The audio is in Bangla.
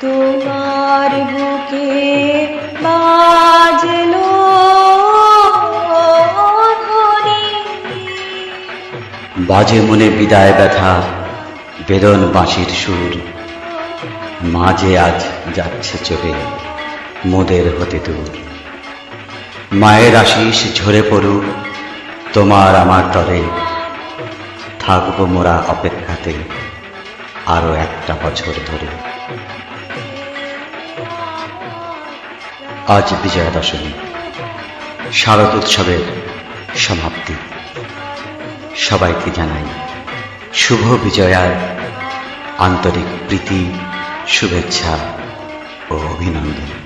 তোমার বুকে বাজলো ধ্বনি। বাজে মনে বিদায় ব্যথা, বেদন বাঁশির সুর, মাঝে আজ যাচ্ছে চলে মোদের হতে দূর। মায়ের আশিস ঝরে পড়ুক তোমার আমার তরে, থাকবো মোরা অপেক্ষাতে আরো একটা বছর ধরে। আজ বিজয়া দশমী, শারদ উৎসবের সমাপ্তি। সবাইকে জানাই শুভ বিজয়ার আন্তরিক প্রীতি, শুভেচ্ছা ও অভিনন্দন।